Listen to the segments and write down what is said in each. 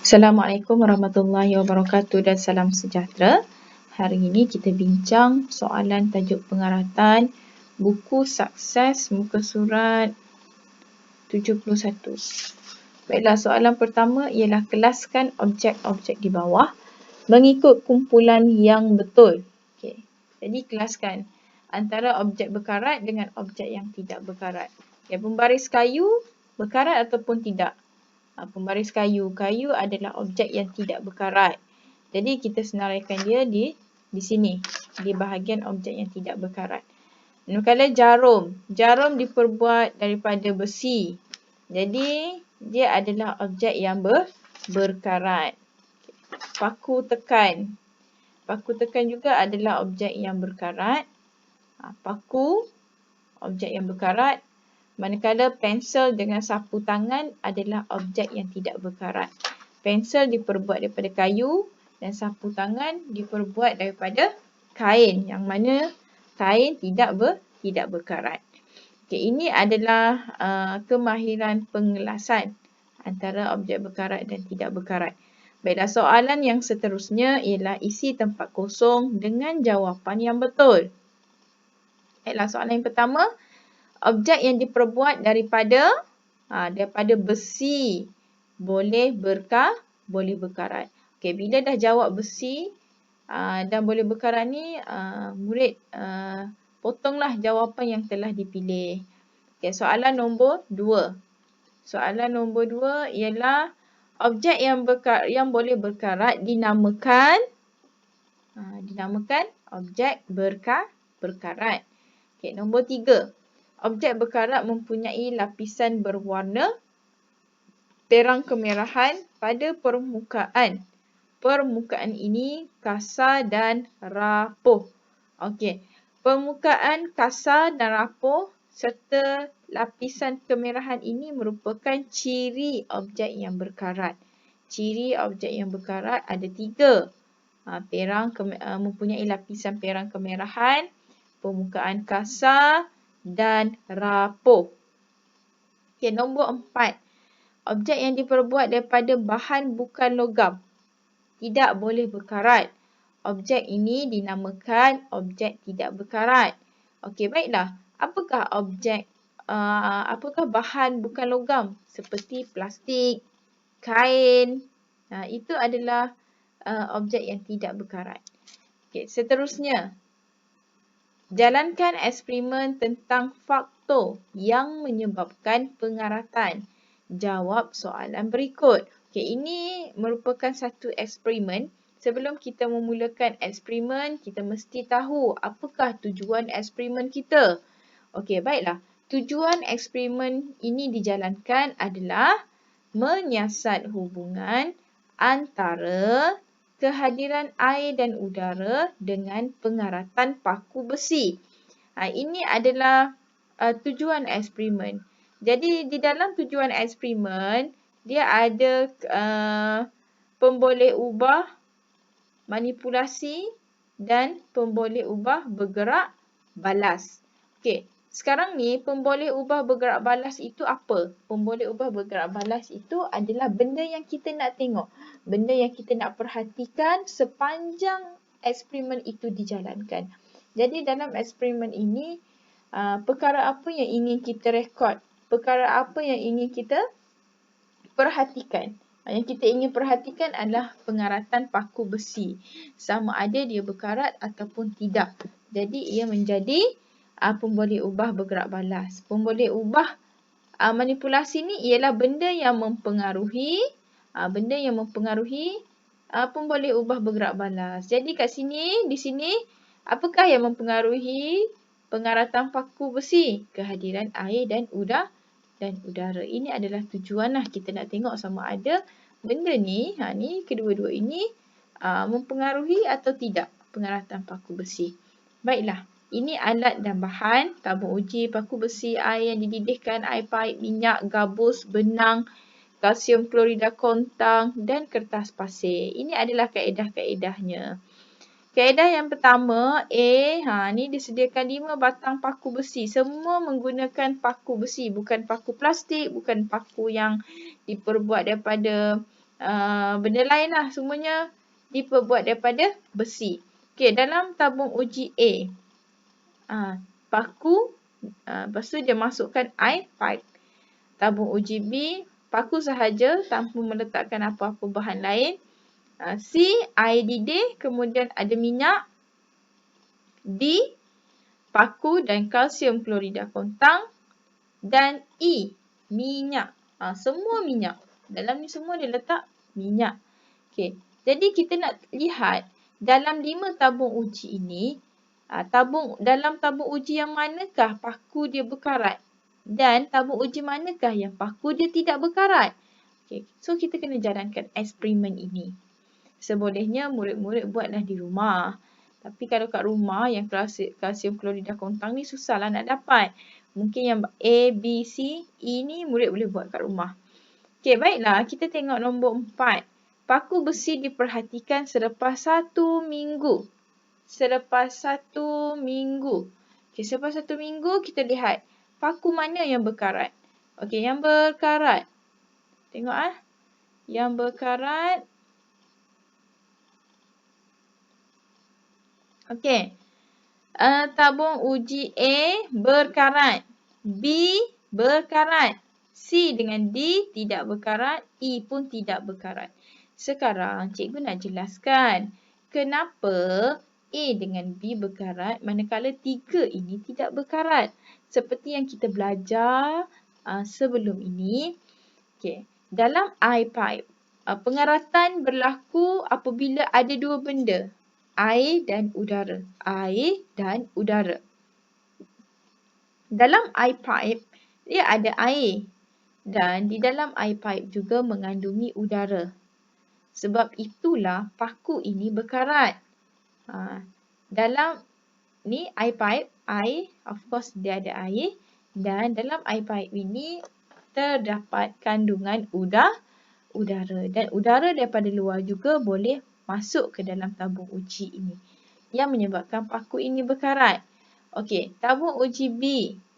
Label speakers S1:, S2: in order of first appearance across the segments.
S1: Assalamualaikum warahmatullahi wabarakatuh dan salam sejahtera. Hari ini kita bincang soalan tajuk pengaratan buku sukses muka surat 71. Baiklah, soalan pertama ialah kelaskan objek-objek di bawah mengikut kumpulan yang betul. Okey. Jadi kelaskan antara objek berkarat dengan objek yang tidak berkarat. Ya, pembaris kayu berkarat ataupun tidak? Pembaris kayu. Kayu adalah objek yang tidak berkarat. Jadi kita senaraikan dia di sini, di bahagian objek yang tidak berkarat. Manakala jarum. Jarum diperbuat daripada besi. Jadi dia adalah objek yang berkarat. Paku tekan. Paku tekan juga adalah objek yang berkarat. Paku, objek yang berkarat. Manakala pensel dengan sapu tangan adalah objek yang tidak berkarat. Pensel diperbuat daripada kayu dan sapu tangan diperbuat daripada kain, yang mana kain tidak berkarat. Okey, ini adalah kemahiran pengelasan antara objek berkarat dan tidak berkarat. Baiklah, soalan yang seterusnya ialah isi tempat kosong dengan jawapan yang betul. Baiklah, soalan yang pertama. Objek yang diperbuat daripada besi boleh berkarat. Okey, bila dah jawab besi dan boleh berkarat ni, murid potonglah jawapan yang telah dipilih. Okey, soalan nombor 2. Soalan nombor 2 ialah objek yang boleh berkarat dinamakan objek berkarat. Okey, nombor 3. Objek berkarat mempunyai lapisan berwarna terang kemerahan pada permukaan. Permukaan ini kasar dan rapuh. Okey, permukaan kasar dan rapuh serta lapisan kemerahan ini merupakan ciri objek yang berkarat. Ciri objek yang berkarat ada 3. Mempunyai lapisan perang kemerahan, permukaan kasar dan rapuh. Okey, nombor 4. Objek yang diperbuat daripada bahan bukan logam tidak boleh berkarat. Objek ini dinamakan objek tidak berkarat. Okey, baiklah. Apakah bahan bukan logam? Seperti plastik, kain. Itu adalah objek yang tidak berkarat. Okey, seterusnya. Jalankan eksperimen tentang faktor yang menyebabkan pengaratan. Jawab soalan berikut. Okey, ini merupakan satu eksperimen. Sebelum kita memulakan eksperimen, kita mesti tahu apakah tujuan eksperimen kita. Okey, baiklah. Tujuan eksperimen ini dijalankan adalah menyiasat hubungan antara kehadiran air dan udara dengan pengaratan paku besi. Ini adalah tujuan eksperimen. Jadi di dalam tujuan eksperimen, dia ada pemboleh ubah, manipulasi dan pemboleh ubah bergerak balas. Okey, sekarang ni pemboleh ubah bergerak balas itu apa? Pemboleh ubah bergerak balas itu adalah benda yang kita nak tengok. Benda yang kita nak perhatikan sepanjang eksperimen itu dijalankan. Jadi dalam eksperimen ini, perkara apa yang ingin kita rekod? Perkara apa yang ingin kita perhatikan? Yang kita ingin perhatikan adalah pengaratan paku besi. Sama ada dia berkarat ataupun tidak. Jadi ia menjadi pemboleh ubah bergerak balas. Pemboleh ubah manipulasi ni ialah benda yang mempengaruhi pemboleh ubah bergerak balas. Jadi di sini apakah yang mempengaruhi pengaratan paku besi? Kehadiran air dan udara. Ini adalah tujuan lah, kita nak tengok sama ada benda ni, kedua-dua ini mempengaruhi atau tidak pengaratan paku besi. Baiklah, ini alat dan bahan, tabung uji, paku besi, air yang dididihkan, air paip, minyak, gabus, benang, kalsium klorida kontang dan kertas pasir. Ini adalah kaedah-kaedahnya. Kaedah yang pertama, ni disediakan 5 batang paku besi. Semua menggunakan paku besi, bukan paku plastik, bukan paku yang diperbuat daripada benda lain lah. Semuanya diperbuat daripada besi. Okey, dalam tabung uji A, paku, lepas tu dia masukkan air pipe. Tabung uji B, paku sahaja tanpa meletakkan apa-apa bahan lain. C, air didih, kemudian ada minyak. D, paku dan kalsium klorida kontang. Dan E, minyak. Semua minyak. Dalam ni semua dia letak minyak. Okey. Jadi kita nak lihat dalam 5 tabung uji ini, dalam tabung uji yang manakah paku dia berkarat dan tabung uji manakah yang paku dia tidak berkarat. Okey. So kita kena jalankan eksperimen ini. Sebolehnya murid-murid buatlah di rumah. Tapi kalau kat rumah yang kalsium klorida kontang ni susahlah nak dapat. Mungkin yang A, B, C, E ni murid boleh buat kat rumah. Okey, baiklah. Kita tengok nombor 4. Paku besi diperhatikan selepas 1 minggu. Selepas 1 minggu. Okey, selepas 1 minggu kita lihat paku mana yang berkarat. Okey, yang berkarat. Tengok Yang berkarat. Okey. Tabung uji A berkarat. B berkarat. C dengan D tidak berkarat. E pun tidak berkarat. Sekarang cikgu nak jelaskan kenapa A dengan B berkarat manakala 3 ini tidak berkarat. Seperti yang kita belajar sebelum ini. Okey. Dalam air pipe, pengaratan berlaku apabila ada 2 benda. Air dan udara. Air dan udara. Dalam air pipe, dia ada air. Dan di dalam air pipe juga mengandungi udara. Sebab itulah paku ini berkarat. Dalam ni air pipe, air, of course dia ada air. Dan dalam air pipe ini terdapat kandungan udara. Dan udara daripada luar juga boleh masuk ke dalam tabung uji ini yang menyebabkan paku ini berkarat. Okey, tabung uji B,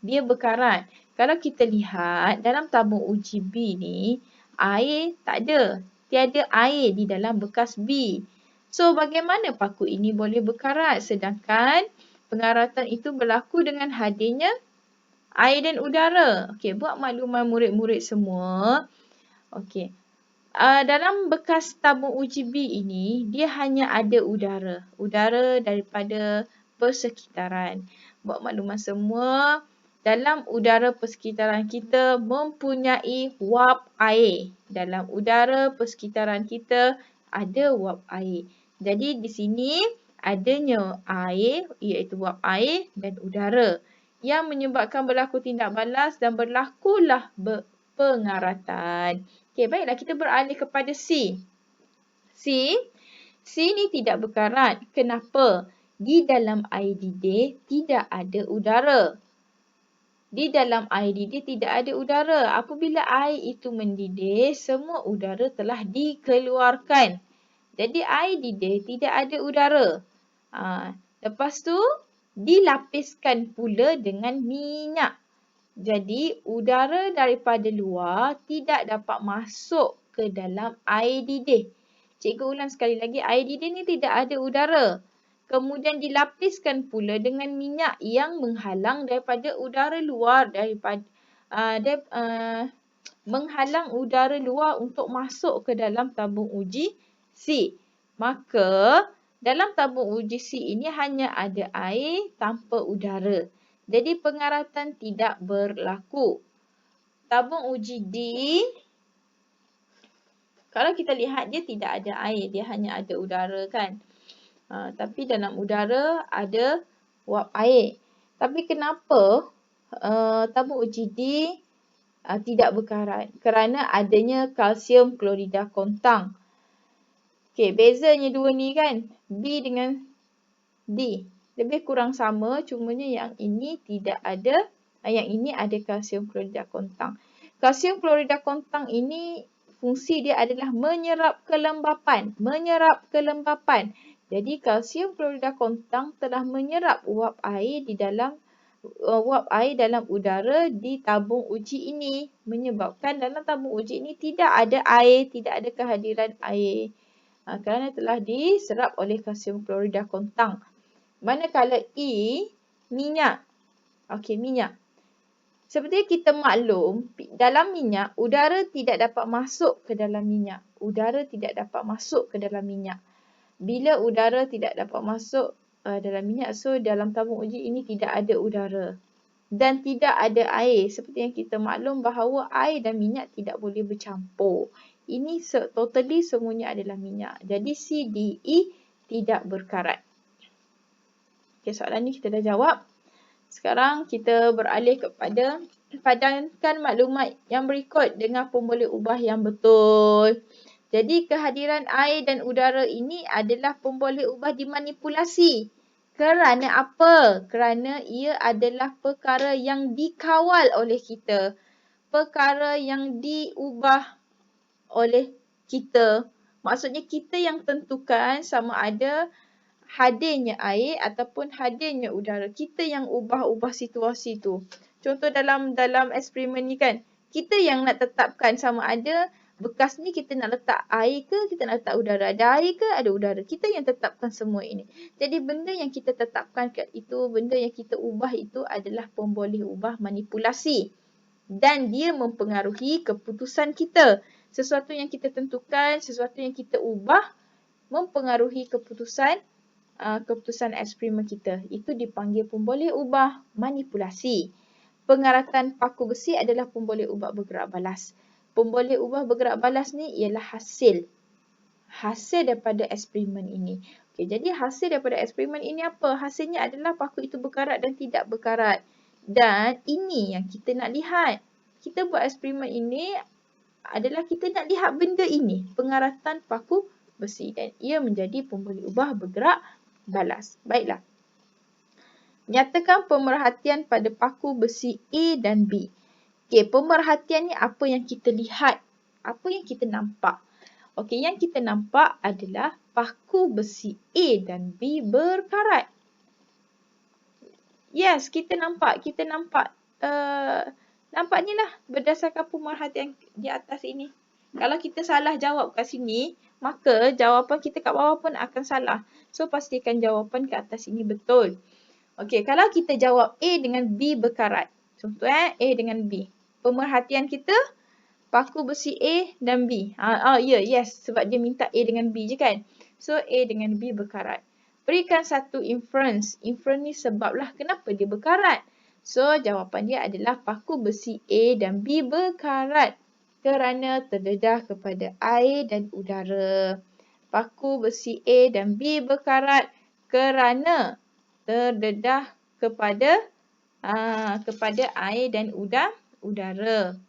S1: dia berkarat. Kalau kita lihat dalam tabung uji B ni, air tak ada. Tiada air di dalam bekas B. So, bagaimana paku ini boleh berkarat sedangkan pengaratan itu berlaku dengan hadirnya air dan udara? Okey, buat makluman murid-murid semua. Okey. Dalam bekas tabung uji B ini, dia hanya ada udara. Udara daripada persekitaran. Buat makluman semua, dalam udara persekitaran kita mempunyai wap air. Dalam udara persekitaran kita ada wap air. Jadi di sini adanya air, iaitu wap air dan udara yang menyebabkan berlaku tindak balas dan berlakulah pengaratan. Okey, baiklah kita beralih kepada C. C ni tidak berkarat. Kenapa? Di dalam air didih tidak ada udara. Di dalam air didih tidak ada udara. Apabila air itu mendidih, semua udara telah dikeluarkan. Jadi air didih tidak ada udara. Lepas tu dilapiskan pula dengan minyak. Jadi, udara daripada luar tidak dapat masuk ke dalam air didih. Cikgu ulang sekali lagi, air didih ni tidak ada udara. Kemudian dilapiskan pula dengan minyak yang menghalang daripada udara luar, menghalang udara luar untuk masuk ke dalam tabung uji C. Maka, dalam tabung uji C ini hanya ada air tanpa udara. Jadi pengaratan tidak berlaku. Tabung uji D, kalau kita lihat dia tidak ada air, dia hanya ada udara kan. Tapi dalam udara ada wap air. Tapi kenapa tabung uji D tidak berkarat? Kerana adanya kalsium klorida kontang. Okey, bezanya dua ni kan, B dengan D. Lebih kurang sama, cumanya yang ini tidak ada, yang ini ada kalsium klorida kontang. Kalsium klorida kontang ini fungsi dia adalah menyerap kelembapan. Jadi kalsium klorida kontang telah menyerap uap air di dalam wap air dalam udara di tabung uji ini. Menyebabkan dalam tabung uji ini tidak ada air, tidak ada kehadiran air. Kerana telah diserap oleh kalsium klorida kontang. Manakala E, minyak. Okey, minyak. Seperti kita maklum, dalam minyak, udara tidak dapat masuk ke dalam minyak. Udara tidak dapat masuk ke dalam minyak. Bila udara tidak dapat masuk dalam minyak, so dalam tabung uji ini tidak ada udara. Dan tidak ada air. Seperti yang kita maklum bahawa air dan minyak tidak boleh bercampur. Ini totally semuanya adalah minyak. Jadi C, D, E tidak berkarat. Okay, soalan ni kita dah jawab. Sekarang kita beralih kepada padankan maklumat yang berikut dengan pemboleh ubah yang betul. Jadi kehadiran air dan udara ini adalah pemboleh ubah dimanipulasi. Kerana apa? Kerana ia adalah perkara yang dikawal oleh kita. Perkara yang diubah oleh kita. Maksudnya kita yang tentukan sama ada hadirnya air ataupun hadirnya udara. Kita yang ubah-ubah situasi tu. Contoh dalam eksperimen ni kan, kita yang nak tetapkan sama ada bekas ni kita nak letak air ke, kita nak letak udara. Ada air ke, ada udara. Kita yang tetapkan semua ini. Jadi benda yang kita tetapkan itu, benda yang kita ubah itu adalah pemboleh ubah manipulasi. Dan dia mempengaruhi keputusan kita. Sesuatu yang kita tentukan, sesuatu yang kita ubah, mempengaruhi keputusan eksperimen kita. Itu dipanggil pemboleh ubah manipulasi. Pengaratan paku besi adalah pemboleh ubah bergerak balas. Pemboleh ubah bergerak balas ni ialah hasil daripada eksperimen ini. Okey, jadi hasil daripada eksperimen ini apa? Hasilnya adalah paku itu berkarat dan tidak berkarat. Dan ini yang kita nak lihat. Kita buat eksperimen ini adalah kita nak lihat benda ini, pengaratan paku besi, dan ia menjadi pemboleh ubah bergerak balas. Baiklah. Nyatakan pemerhatian pada paku besi A dan B. Okey, pemerhatian ni apa yang kita lihat? Apa yang kita nampak? Okey, yang kita nampak adalah paku besi A dan B berkarat. Yes, kita nampak. Nampaknya lah berdasarkan pemerhatian di atas ini. Kalau kita salah jawab kat sini, maka jawapan kita kat bawah pun akan salah. So, pastikan jawapan kat atas ini betul. Okey, kalau kita jawab A dengan B berkarat. Contoh A dengan B. Pemerhatian kita, paku besi A dan B. Yes. Sebab dia minta A dengan B je kan. So, A dengan B berkarat. Berikan satu inference. Inference ni sebablah kenapa dia berkarat. So, jawapan dia adalah paku besi A dan B berkarat kerana terdedah kepada air dan udara. Paku besi A dan B berkarat kerana terdedah kepada air dan udara.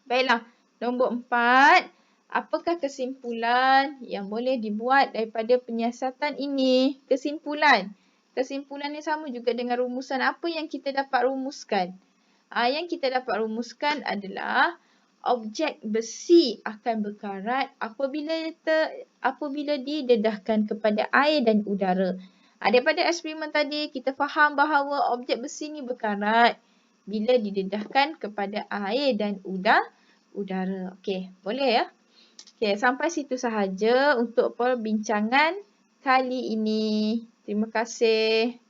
S1: Baiklah, nombor 4. Apakah kesimpulan yang boleh dibuat daripada penyiasatan ini? Kesimpulan ni sama juga dengan rumusan. Apa yang kita dapat rumuskan? Yang kita dapat rumuskan adalah objek besi akan berkarat apabila didedahkan kepada air dan udara. Daripada eksperimen tadi, kita faham bahawa objek besi ni berkarat bila didedahkan kepada air dan udara. Okey, boleh ya? Okey, sampai situ sahaja untuk perbincangan kali ini. Terima kasih.